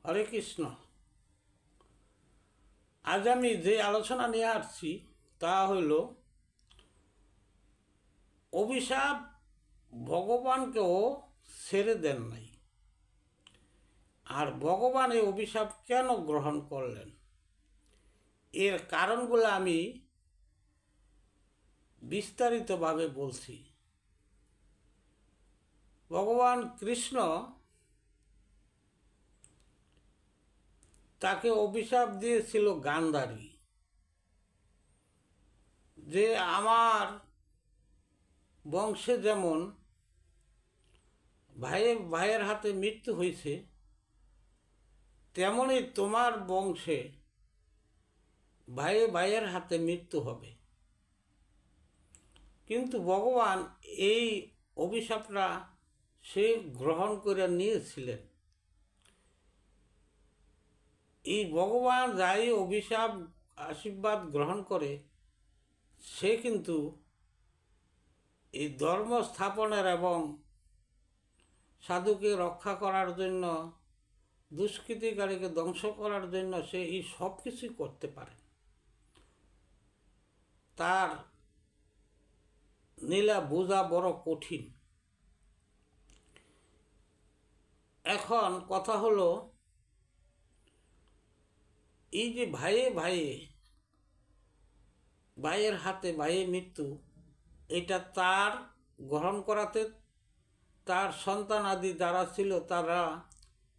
হরে কৃষ্ণ। আজ আমি যে আলোচনা নিয়ে আসছি তা হইল অভিশাপ ভগবানকেও ছেড়ে দেন নাই, আর ভগবান এই অভিশাপ কেন গ্রহণ করলেন এর কারণগুলো আমি বিস্তারিতভাবে বলছি। ভগবান কৃষ্ণ তাকে অভিশাপ দিয়েছিল গান্ধারী, যে আমার বংশে যেমন ভাইয়ের হাতে মৃত্যু হয়েছে, তেমনি তোমার বংশে ভাইয়ের হাতে মৃত্যু হবে। কিন্তু ভগবান এই অভিশাপটা সে গ্রহণ করে নিয়েছিলেন। এই ভগবান যাই অভিশাপ আশীর্বাদ গ্রহণ করে, সে কিন্তু এই ধর্ম স্থাপনের এবং সাধুকে রক্ষা করার জন্য, দুষ্কৃতিকারীকে ধ্বংস করার জন্য সে এই সব কিছুই করতে পারে। তার নীলা বোঝা বড় কঠিন। এখন কথা হলো, এই যে ভাইয়ের হাতে মৃত্যু, এটা তার গ্রহণ করাতে তার সন্তান আদি যারা ছিল তারা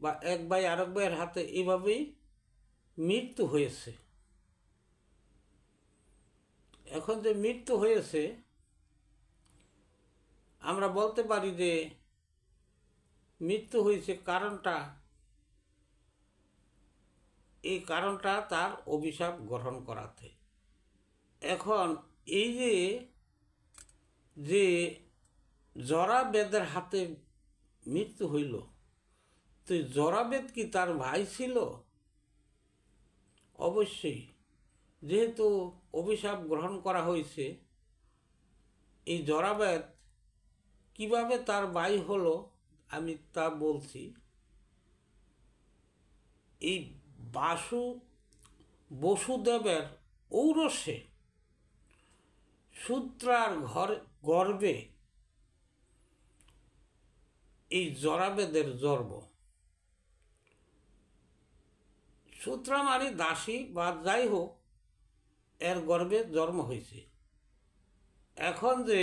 বা এক ভাই আরেক ভাইয়ের হাতে এইভাবেই মৃত্যু হয়েছে। এখন যে মৃত্যু হয়েছে, আমরা বলতে পারি যে মৃত্যু হয়েছে এই কারণটা তার অভিশাপ গ্রহণ করাতে। এখন এই যে জরাবেদের হাতে মৃত্যু হইল, তো জরাবেদ কি তার ভাই ছিল? অবশ্যই, যেহেতু অভিশাপ গ্রহণ করা হয়েছে, এই জরাবেদ কিভাবে তার ভাই হলো আমি তা বলছি। এই বসুদেবের ঔরসে শূদ্রার গর্ভে এই জরাবেদের জন্ম। শূদ্রা মানে দাসী বা যাই হোক, এর গর্ভে জন্ম হয়েছে। এখন যে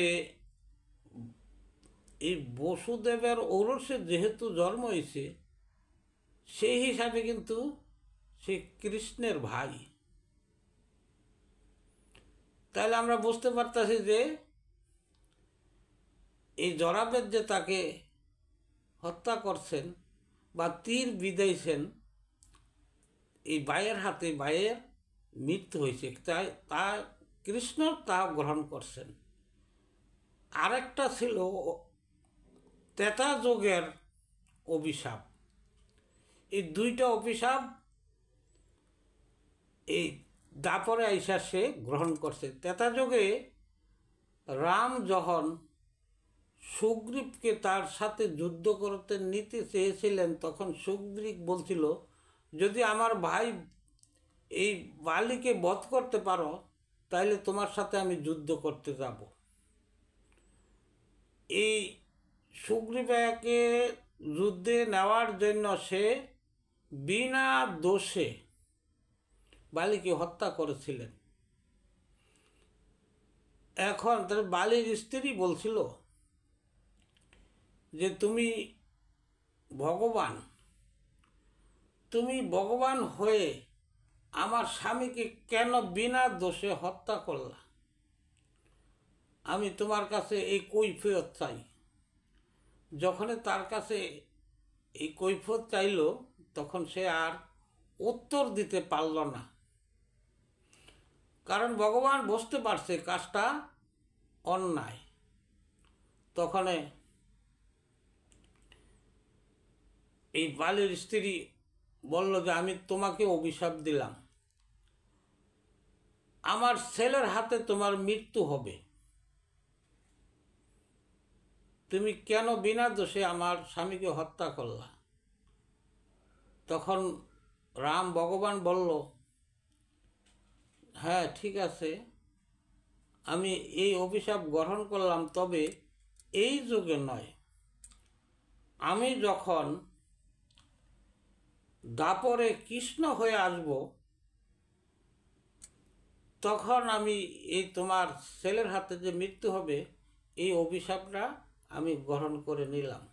এই বসুদেবের ঔরসে যেহেতু জন্ম হয়েছে, সেই হিসাবে কিন্তু সে কৃষ্ণের ভাই। তাহলে আমরা বুঝতে পারতেছি যে এই জরাবেদ যে তাকে হত্যা করছেন বা তীর বিঁধাইছেন, এই ভাইয়ের হাতে ভাইয়ের মৃত্যু হয়েছে, তাই তা কৃষ্ণ তা গ্রহণ করছেন। আরেকটা ছিল ত্রেতা যুগের অভিশাপ। এই দুইটা অভিশাপ এই দাপরে আইসা সে গ্রহণ করছে। ত্রেতা যুগে রাম যখন সুগ্রীবকে তার সাথে যুদ্ধ করতে নিতে চেয়েছিলেন, তখন সুগ্রীব বলছিল, যদি আমার ভাই এই বালিকে বধ করতে পারো তাহলে তোমার সাথে আমি যুদ্ধ করতে যাব। এই সুগ্রীবকে যুদ্ধে নেওয়ার জন্য সে বিনা দোষে বালিকে হত্যা করেছিলেন। এখন তার বালির স্ত্রী বলছিল যে তুমি ভগবান হয়ে আমার স্বামীকে কেন বিনা দোষে হত্যা করলা? আমি তোমার কাছে এই কৈফিয়ত চাই। যখন তার কাছে এই কৈফিয়ত চাইল, তখন সে আর উত্তর দিতে পারল না, কারণ ভগবান বুঝতে পারছে কাজটা অন্যায়। তখন এই বালির স্ত্রী বলল যে আমি তোমাকে অভিশাপ দিলাম, আমার ছেলের হাতে তোমার মৃত্যু হবে। তুমি কেন বিনা দোষে আমার স্বামীকে হত্যা করলা? তখন রাম ভগবান বলল, হ্যাঁ ঠিক আছে, আমি এই অভিশাপ গ্রহণ করলাম, তবে এই যুগে নয়। আমি যখন দাপরে কৃষ্ণ হয়ে আসব, তখন আমি এই তোমার ছেলের হাতে যে মৃত্যু হবে, এই অভিশাপটা আমি গ্রহণ করে নিলাম।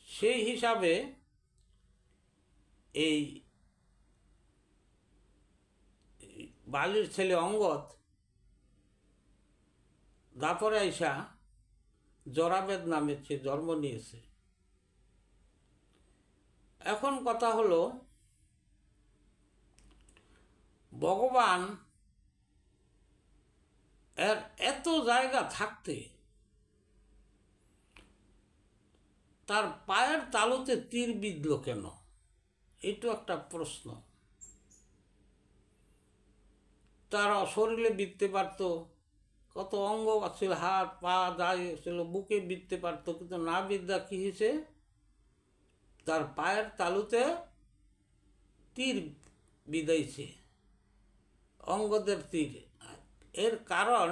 সেই হিসাবে এই বালির ছেলে অঙ্গদ দাপরে আইসা জরাবেদ নামে সে জন্ম নিয়েছে। এখন কথা হলো, ভগবান এর এত জায়গা থাকতে তার পায়ের তালুতে তীর বিঁধল কেন? এটা একটা প্রশ্ন। তার শরীরে বিঁধতে পারত, কত অঙ্গ ছিল, হাত পা যা ছিল, বুকে বিঁধতে পারত, কিন্তু না বিদ্যা কি হয়েছে, তার পায়ের তালুতে তীর বিঁধাইছে, অঙ্গদের তীর। এর কারণ,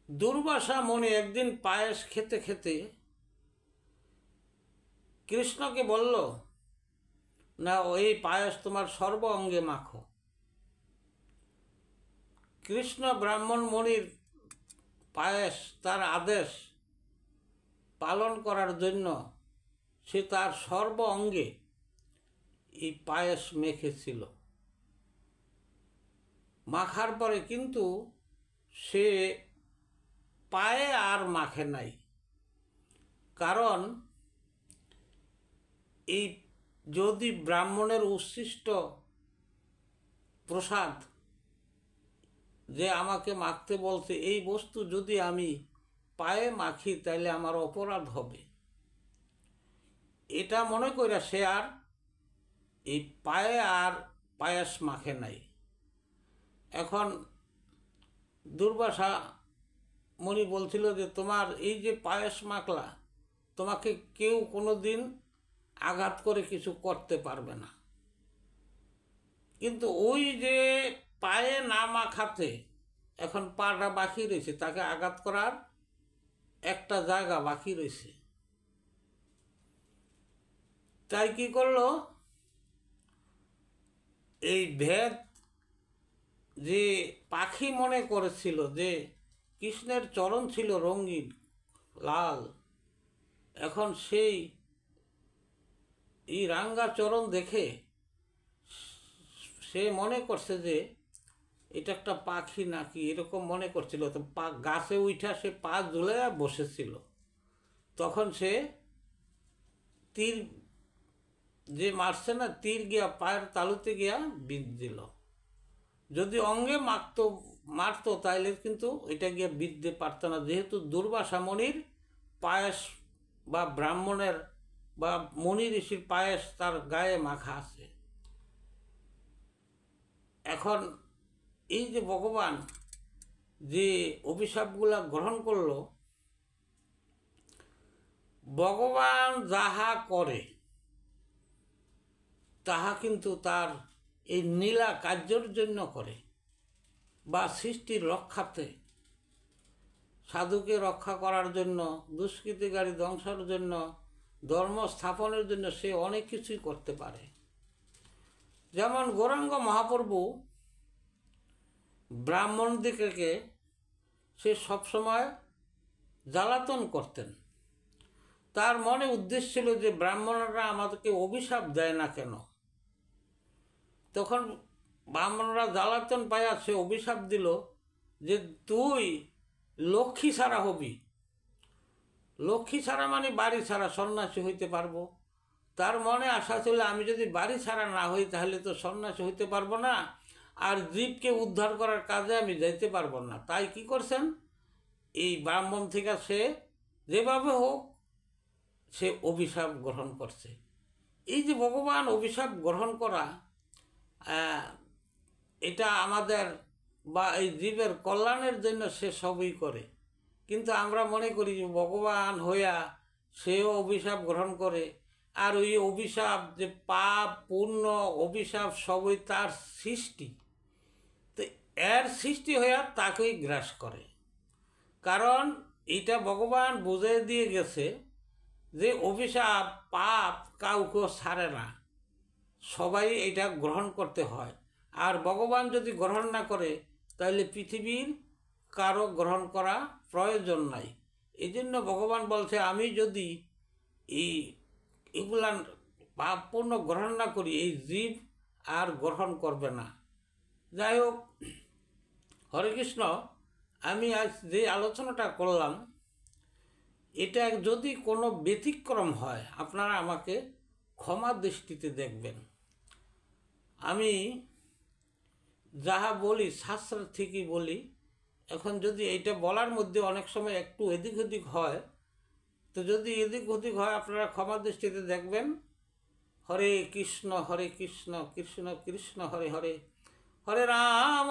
দুর্বাসা মুনি একদিন পায়েস খেতে খেতে কৃষ্ণকে বলল, না ওই পায়েস তোমার সর্ব অঙ্গে মাখো। কৃষ্ণ ব্রাহ্মণ মুনির পায়েস, তার আদেশ পালন করার জন্য সে তার সর্ব অঙ্গে এই পায়েস মেখেছিল। মাখার পরে কিন্তু সে পায়ে আর মাখে নাই, কারণ এই যদি ব্রাহ্মণের উচ্ছিষ্ট প্রসাদ যে আমাকে মাখতে বলছে, এই বস্তু যদি আমি পায়ে মাখি তাহলে আমার অপরাধ হবে, এটা মনে করে সে আর এই পায়ে আর পায়েস মাখে নাই। এখন দুর্বাসা মুনি বলছিল যে তোমার এই যে পায়েস মাখলা, তোমাকে কেউ কোনো দিন আঘাত করে কিছু করতে পারবে না, কিন্তু ওই যে পায়ে না মাখাতে এখন পাটা বাকি রয়েছে, তাকে আঘাত করার একটা জায়গা বাকি রয়েছে। তাই কি করলো, এই ভেদ যে পাখি মনে করেছিল যে কৃষ্ণের চরণ ছিল রঙিন লাল, এখন সেই এই রাঙ্গা চরণ দেখে সে মনে করছে যে এটা একটা পাখি নাকি, এরকম মনে করছিল। তো গাছে উঠা সে পা ঝুলে বসেছিল, তখন সে তীর যে মারছে না, তীর গিয়া পায়ের তালুতে গিয়া বিঁধ দিল। যদি অঙ্গে মারতো তাইলে কিন্তু এটা গিয়ে বিঁধতে পারত না, যেহেতু দুর্বাসা মুনির পায়েস বা ব্রাহ্মণের বা মুনি ঋষির পায়েস তার গায়ে মাখা আছে। এখন এই যে ভগবান যে অভিশাপগুলা গ্রহণ করলো, ভগবান যাহা করে তাহা কিন্তু তার এই নীলা কার্যের জন্য করে, বা সৃষ্টির রক্ষাতে, সাধুকে রক্ষা করার জন্য, দুষ্কৃতিকারী ধ্বংসের জন্য, ধর্ম স্থাপনের জন্য সে অনেক কিছুই করতে পারে। যেমন গৌরাঙ্গ মহাপ্রভু ব্রাহ্মণদিগকে সে সবসময় জ্বালাতন করতেন। তার মনে উদ্দেশ্য ছিল যে ব্রাহ্মণরা আমাদেরকে অভিশাপ দেয় না কেন। তখন ব্রাহ্মণরা জ্বালাতন পাইয়া সে অভিশাপ দিল যে তুই লক্ষ্মী ছাড়া হবি। লক্ষ্মী ছাড়া মানে বাড়ি ছাড়া, সন্ন্যাসী হইতে পারবো। তার মনে আশা ছিল আমি যদি বাড়ি ছাড়া না হই তাহলে তো সন্ন্যাসী হইতে পারবো না, আর জীবকে উদ্ধার করার কাজে আমি যাইতে পারবো না। তাই কি করছেন, এই ব্রাহ্মণ থেকে সে যেভাবে হোক সে অভিশাপ গ্রহণ করছে। এই যে ভগবান অভিশাপ গ্রহণ করা, এটা আমাদের বা এই জীবের কল্যাণের জন্য সে সবই করে। কিন্তু আমরা মনে করি যে ভগবান হইয়া সেও অভিশাপ গ্রহণ করে। আর ওই অভিশাপ যে পাপ পুণ্য অভিশাপ সবই তার সৃষ্টি, তো এর সৃষ্টি হয়ে তাকেই গ্রাস করে। কারণ এটা ভগবান বুঝিয়ে দিয়ে গেছে যে অভিশাপ পাপ কাউকে ছাড়ে না, সবাই এটা গ্রহণ করতে হয়। আর ভগবান যদি গ্রহণ না করে তাহলে পৃথিবীর কারো গ্রহণ করা প্রয়োজন নাই। এই জন্য ভগবান বলছে আমি যদি এই এগুলা পাপ পূর্ণ গ্রহণ না করি এই জীব আর গ্রহণ করবে না। যাই হোক, হরে কৃষ্ণ, আমি আজ যে আলোচনাটা করলাম এটা যদি কোনো ব্যতিক্রম হয় আপনারা আমাকে ক্ষমা দৃষ্টিতে দেখবেন। আমি যাহা বলি শাস্ত্র ঠিকই বলি। এখন যদি এইটা বলার মধ্যে অনেক সময় একটু এদিক ওদিক হয়, তো যদি এদিক ওদিক হয় আপনারা ক্ষমা দৃষ্টিতে দেখবেন। হরে কৃষ্ণ কৃষ্ণ কৃষ্ণ হরে হরে, হরে রাম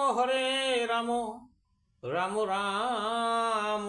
রাম রাম